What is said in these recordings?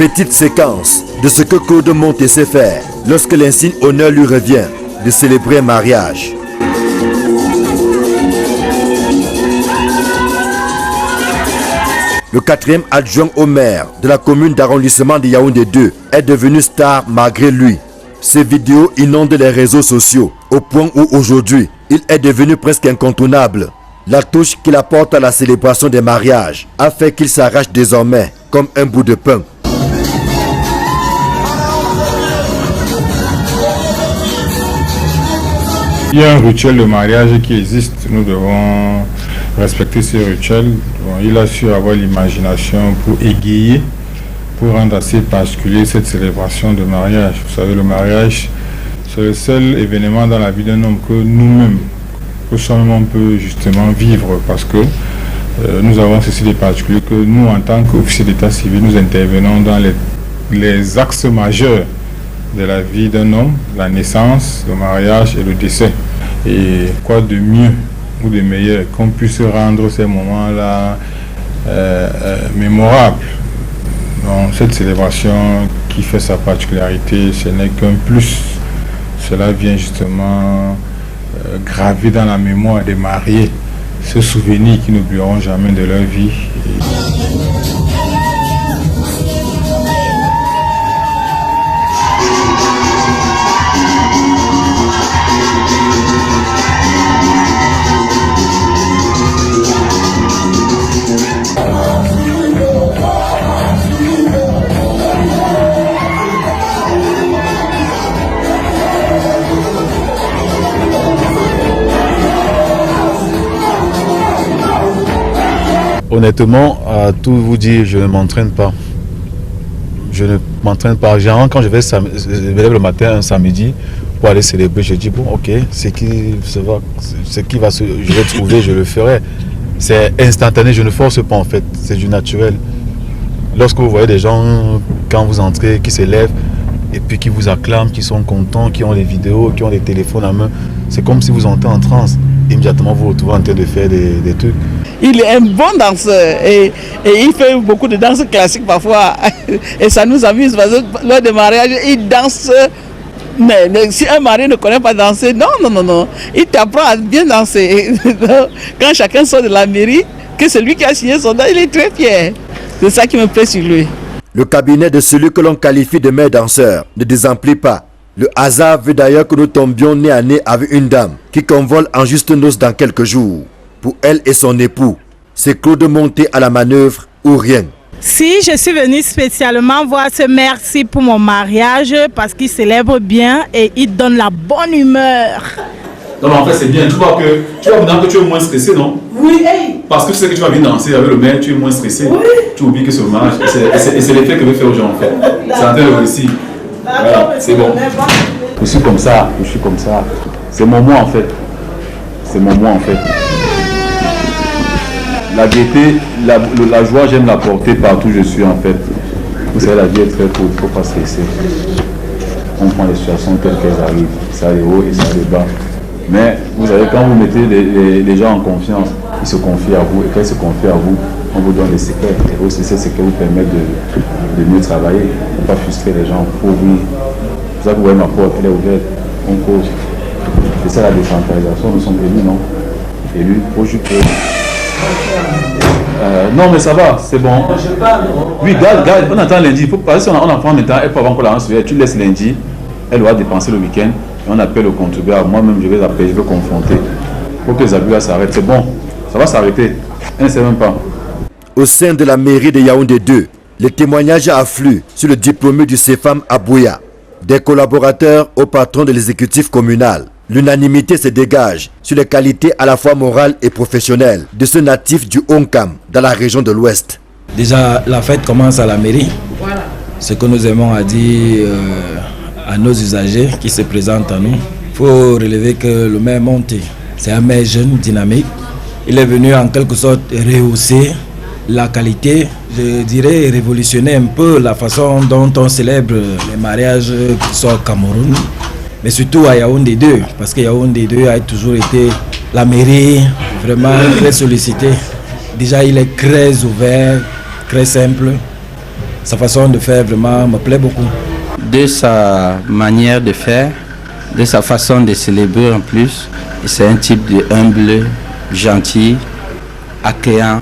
Petite séquence de ce que Claude Monté sait faire lorsque l'insigne honneur lui revient de célébrer un mariage. Le 4e adjoint au maire de la commune d'arrondissement de Yaoundé 2 est devenu star malgré lui. Ces vidéos inondent les réseaux sociaux au point où aujourd'hui, il est devenu presque incontournable. La touche qu'il apporte à la célébration des mariages a fait qu'il s'arrache désormais comme un bout de pain. Il y a un rituel de mariage qui existe, nous devons respecter ce rituel. Bon, il a su avoir l'imagination pour égayer, pour rendre assez particulier cette célébration de mariage. Vous savez, le mariage, c'est le seul événement dans la vie d'un homme que nous-mêmes, que soi-même on peut justement vivre, parce que nous avons ceci de particulier que nous, en tant qu'officiers d'état civil, nous intervenons dans les axes majeurs de la vie d'un homme, la naissance, le mariage et le décès. Et quoi de mieux ou de meilleur qu'on puisse rendre ces moments-là mémorables. Donc cette célébration qui fait sa particularité, ce n'est qu'un plus. Cela vient justement graver dans la mémoire des mariés ce souvenir qu'ils n'oublieront jamais de leur vie. Honnêtement, à tout vous dire, je ne m'entraîne pas. Je ne m'entraîne pas. Généralement, quand je me lève le matin, un samedi, pour aller célébrer, je dis, bon, ok, je vais trouver, je le ferai. C'est instantané, je ne force pas en fait, c'est du naturel. Lorsque vous voyez des gens, quand vous entrez, qui se lèvent, et puis qui vous acclament, qui sont contents, qui ont les vidéos, qui ont les téléphones à main, c'est comme si vous entrez en transe. Immédiatement, vous vous retrouvez en train de faire des trucs. Il est un bon danseur et il fait beaucoup de danse classique parfois. Et ça nous amuse parce que lors des mariages, il danse. Mais si un mari ne connaît pas danser, non. Il t'apprend à bien danser. Quand chacun sort de la mairie, que celui qui a signé son nom, il est très fier. C'est ça qui me plaît sur lui. Le cabinet de celui que l'on qualifie de meilleur danseur ne désemplit pas. Le hasard veut d'ailleurs que nous tombions nez à nez avec une dame qui convole en juste noces dans quelques jours. Pour elle et son époux, c'est Claude Monté à la manœuvre ou rien. Si je suis venue spécialement voir ce merci pour mon mariage parce qu'il célèbre bien et il donne la bonne humeur. Non, mais en fait, c'est bien. Tu vois maintenant que tu es moins stressé, non? Oui, hey. Parce que tu sais que tu vas venir danser avec le maire, tu es moins stressé. Oui. Tu oublies que c'est le mariage. Et c'est l'effet que veut faire aux gens, en fait. C'est en train de réussir. Voilà, c'est bon. Je suis comme ça. C'est mon moi, en fait. La gaieté, la joie, j'aime la porter partout où je suis, en fait. Vous savez, la vie est très courte, il ne faut pas stresser. On prend les situations telles qu'elles arrivent. Ça a les hauts et ça a les bas. Mais vous savez, quand vous mettez les gens en confiance, ils se confient à vous. Et quand ils se confient à vous, on vous donne des secrets. Et aussi, ces secrets vous permettent de mieux travailler. Il ne faut pas frustrer les gens. Il faut ouvrir. C'est pour ça que vous voyez ma porte, elle est ouverte. On cause. C'est ça la décentralisation. Nous sommes élus, non? Élus, faut juste. Non, mais ça va, c'est bon. Oui, garde, on attend lundi. Il faut pas, si on apprend maintenant, elle peut avoir encore la rentrée. Tu laisses lundi, elle doit dépenser le week-end. Et on appelle le contribuable. Moi-même, je vais appeler, je vais confronter. Pour que les abus s'arrêtent. C'est bon, ça va s'arrêter. Elle ne sait même pas. Au sein de la mairie de Yaoundé 2, les témoignages affluent sur le diplômé du CEFAM à Bouya. Des collaborateurs au patron de l'exécutif communal. L'unanimité se dégage sur les qualités à la fois morales et professionnelles de ce natif du Onkam dans la région de l'Ouest. Déjà, la fête commence à la mairie. Voilà. Ce que nous aimons à dire à nos usagers qui se présentent à nous. Il faut relever que le maire Monté, c'est un maire jeune, dynamique. Il est venu en quelque sorte rehausser la qualité, je dirais révolutionner un peu la façon dont on célèbre les mariages qui sont au Cameroun. Mais surtout à Yaoundé 2, parce que Yaoundé 2 a toujours été la mairie vraiment très sollicitée. Déjà, il est très ouvert, très simple. Sa façon de faire vraiment me plaît beaucoup. De sa manière de faire, de sa façon de célébrer en plus, c'est un type de humble, gentil, accueillant.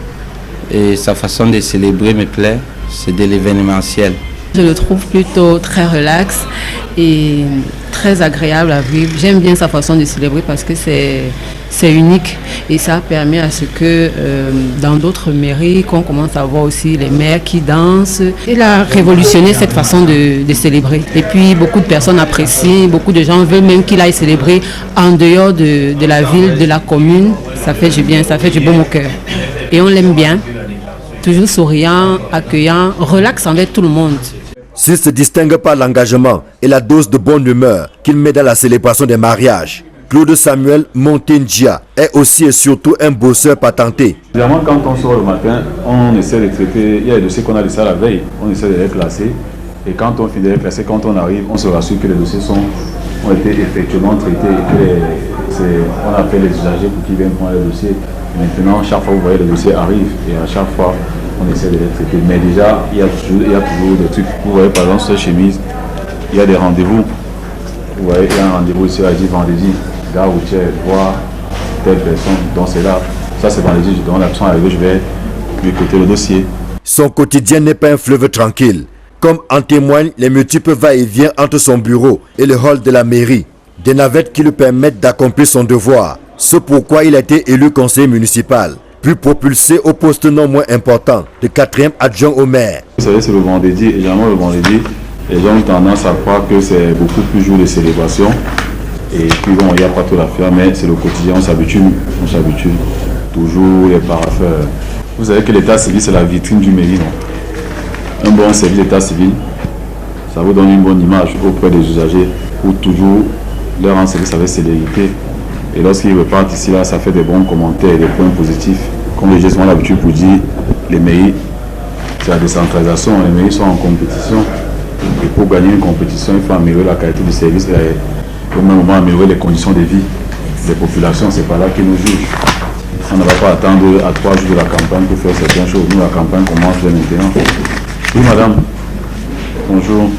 Et sa façon de célébrer me plaît, c'est de l'événementiel. Je le trouve plutôt très relax et très agréable à vivre. J'aime bien sa façon de célébrer parce que c'est unique et ça permet à ce que dans d'autres mairies, qu'on commence à voir aussi les maires qui dansent. Il a révolutionné cette façon de célébrer. Et puis beaucoup de personnes apprécient, beaucoup de gens veulent même qu'il aille célébrer en dehors de la ville, de la commune. Ça fait du bien, ça fait du bon au cœur. Et on l'aime bien, toujours souriant, accueillant, relax envers tout le monde. S'il se distingue par l'engagement et la dose de bonne humeur qu'il met dans la célébration des mariages, Claude Samuel Montendia est aussi et surtout un bosseur patenté. Évidemment, quand on sort le matin, on essaie de traiter, il y a des dossiers qu'on a laissés à la veille, on essaie de les classer. Et quand on finit de les classer, quand on arrive, on se rassure que les dossiers ont été effectivement traités et que on appelle les usagers pour qu'ils viennent prendre les dossiers. Et maintenant, chaque fois, vous voyez, les dossiers arrivent et à chaque fois, on essaie de les traiter. Mais déjà, il y a toujours des trucs. Vous voyez, par exemple, cette chemise, il y a des rendez-vous. Vous voyez, il y a un rendez-vous ici, à dit vendredi, gare routière, voir telle personne. Donc c'est là, ça c'est vendredi, je donne l'action arrivée, je vais lui écouter le dossier. Son quotidien n'est pas un fleuve tranquille, comme en témoignent les multiples va-et-vient entre son bureau et le hall de la mairie. Des navettes qui lui permettent d'accomplir son devoir. C'est pourquoi il a été élu conseiller municipal, puis propulsé au poste non moins important de 4e adjoint au maire. Vous savez, c'est le vendredi, et généralement le vendredi, les gens ont tendance à croire que c'est beaucoup plus jour de célébration. Et puis bon, il n'y a pas tout à faire, mais c'est le quotidien, on s'habitue. Toujours les paraffeurs. Vous savez que l'état civil, c'est la vitrine du mairie, non? Un bon service d'état civil, ça vous donne une bonne image auprès des usagers pour toujours leur rendre service avec célérité. Et lorsqu'ils repartent ici, là, ça fait des bons commentaires, des points positifs. Comme j'ai souvent l'habitude pour dire, les mairies, c'est la décentralisation, les mairies sont en compétition. Et pour gagner une compétition, il faut améliorer la qualité du service et au même moment améliorer les conditions de vie des populations. C'est pas là qu'ils nous jugent. On ne va pas attendre à 3 jours de la campagne pour faire certaines choses. Nous, la campagne commence dès maintenant. Oui, madame. Bonjour.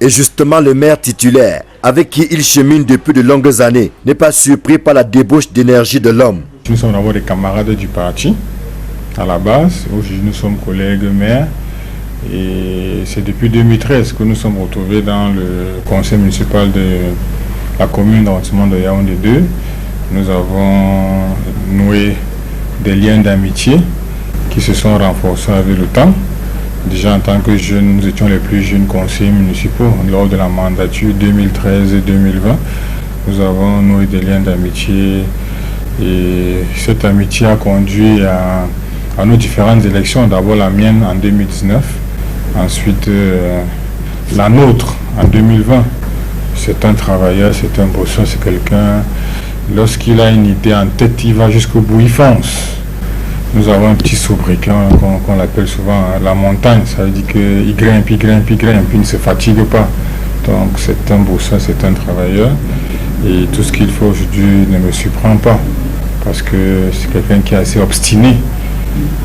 Et justement, le maire titulaire, avec qui il chemine depuis de longues années, n'est pas surpris par la débauche d'énergie de l'homme. Nous sommes d'abord des camarades du parti, à la base. Aujourd'hui, nous sommes collègues maires. Et c'est depuis 2013 que nous sommes retrouvés dans le conseil municipal de la commune d'arrondissement de Yaoundé 2. Nous avons noué des liens d'amitié qui se sont renforcés avec le temps. Déjà en tant que jeunes, nous étions les plus jeunes conseillers municipaux lors de la mandature 2013 et 2020. Nous avons noué des liens d'amitié et cette amitié a conduit à nos différentes élections. D'abord la mienne en 2019, ensuite la nôtre en 2020. C'est un travailleur, c'est un bosseur, c'est quelqu'un, lorsqu'il a une idée en tête, il va jusqu'au bout, il fonce. Nous avons un petit sobriquet qu'on l'appelle souvent la montagne, ça veut dire qu'il grimpe, il ne se fatigue pas. Donc c'est un bosseur, c'est un travailleur et tout ce qu'il faut aujourd'hui ne me surprend pas parce que c'est quelqu'un qui est assez obstiné,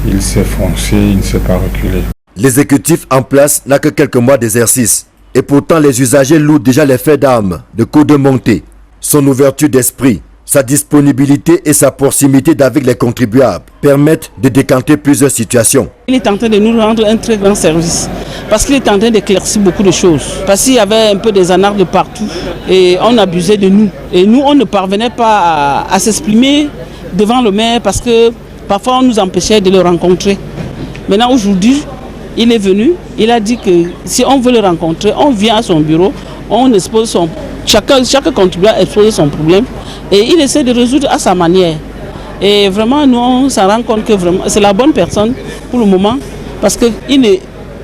il sait foncer, il ne sait pas reculer. L'exécutif en place n'a que quelques mois d'exercice. Et pourtant, les usagers louent déjà les faits d'armes de Claude Monté, son ouverture d'esprit, sa disponibilité et sa proximité avec les contribuables permettent de décanter plusieurs situations. Il est en train de nous rendre un très grand service parce qu'il est en train d'éclaircir beaucoup de choses. Parce qu'il y avait un peu des anards de partout et on abusait de nous. Et nous, on ne parvenait pas à s'exprimer devant le maire parce que parfois on nous empêchait de le rencontrer. Maintenant, aujourd'hui, il est venu, il a dit que si on veut le rencontrer, on vient à son bureau, on expose chaque contribuable expose son problème et il essaie de résoudre à sa manière. Et vraiment, nous, on s'en rend compte que vraiment, c'est la bonne personne pour le moment parce que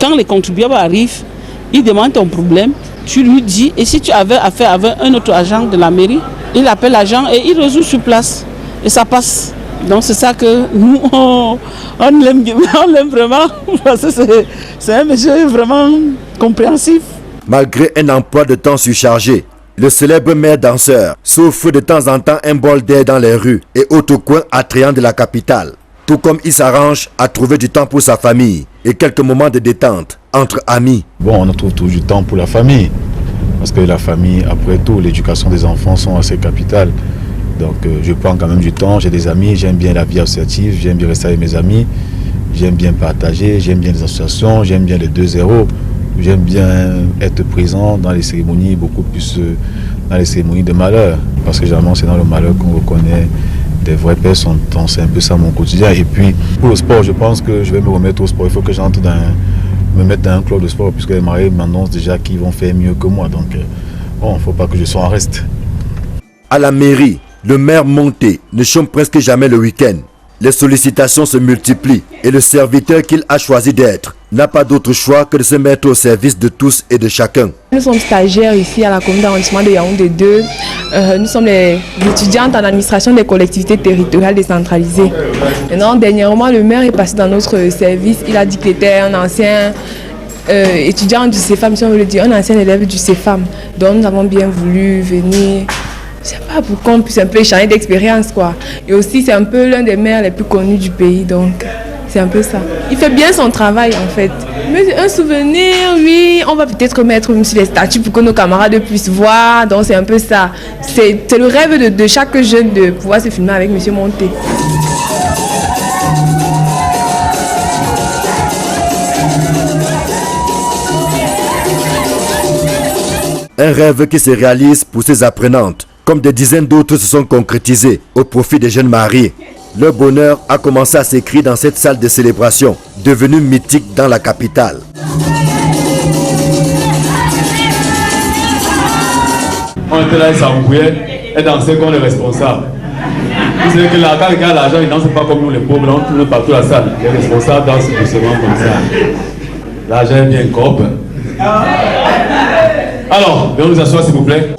quand les contribuables arrivent, ils demandent ton problème, tu lui dis, et si tu avais affaire avec un autre agent de la mairie, il appelle l'agent et il résout sur place et ça passe. Donc c'est ça que nous, on l'aime vraiment, parce que c'est un monsieur vraiment compréhensif. Malgré un emploi de temps surchargé, le célèbre maire danseur s'offre de temps en temps un bol d'air dans les rues et autres coins attrayants de la capitale. Tout comme il s'arrange à trouver du temps pour sa famille et quelques moments de détente entre amis. Bon, on trouve toujours du temps pour la famille. Parce que la famille, après tout, l'éducation des enfants sont assez capitales. Donc je prends quand même du temps, j'ai des amis, j'aime bien la vie associative, j'aime bien rester avec mes amis, j'aime bien partager, j'aime bien les associations, j'aime bien les 2-0, j'aime bien être présent dans les cérémonies, beaucoup plus dans les cérémonies de malheur. Parce que généralement c'est dans le malheur qu'on reconnaît des vraies personnes, donc c'est un peu ça mon quotidien. Et puis pour le sport, je pense que je vais me remettre au sport, il faut que j'entre me mettre dans un club de sport, puisque les mariés m'annoncent déjà qu'ils vont faire mieux que moi, donc bon, il ne faut pas que je sois en reste. À la mairie, le maire Monté ne chôme presque jamais le week-end. Les sollicitations se multiplient et le serviteur qu'il a choisi d'être n'a pas d'autre choix que de se mettre au service de tous et de chacun. Nous sommes stagiaires ici à la commune d'arrondissement de Yaoundé 2. Nous sommes les étudiantes en administration des collectivités territoriales décentralisées. Maintenant, dernièrement, le maire est passé dans notre service. Il a dit qu'il était un ancien étudiant du CEFAM, si on veut le dire, un ancien élève du CEFAM. Donc nous avons bien voulu venir, je sais pas, pour qu'on puisse un peu échanger d'expérience, quoi. Et aussi, c'est un peu l'un des maires les plus connus du pays, donc c'est un peu ça. Il fait bien son travail, en fait. Mais un souvenir, oui, on va peut-être mettre sur les statues pour que nos camarades puissent voir, donc c'est un peu ça. C'est le rêve de chaque jeune de pouvoir se filmer avec M. Monté. Un rêve qui se réalise pour ses apprenantes, comme des dizaines d'autres se sont concrétisés au profit des jeunes mariés. Leur bonheur a commencé à s'écrire dans cette salle de célébration, devenue mythique dans la capitale. On était là, ils s'embrouillaient, et dansaient comme les responsables. Vous savez que là, quand il y a l'argent, ils ne dansent pas comme nous les pauvres, on tourne partout la salle. Les responsables dansent doucement comme ça. L'argent est bien cope. Alors, venons nous asseoir s'il vous plaît.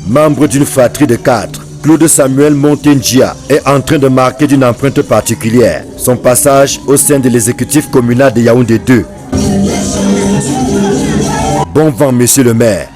Membre d'une fratrie de 4, Claude Samuel Montengia est en train de marquer d'une empreinte particulière son passage au sein de l'exécutif communal de Yaoundé 2. Bon vent, monsieur le maire.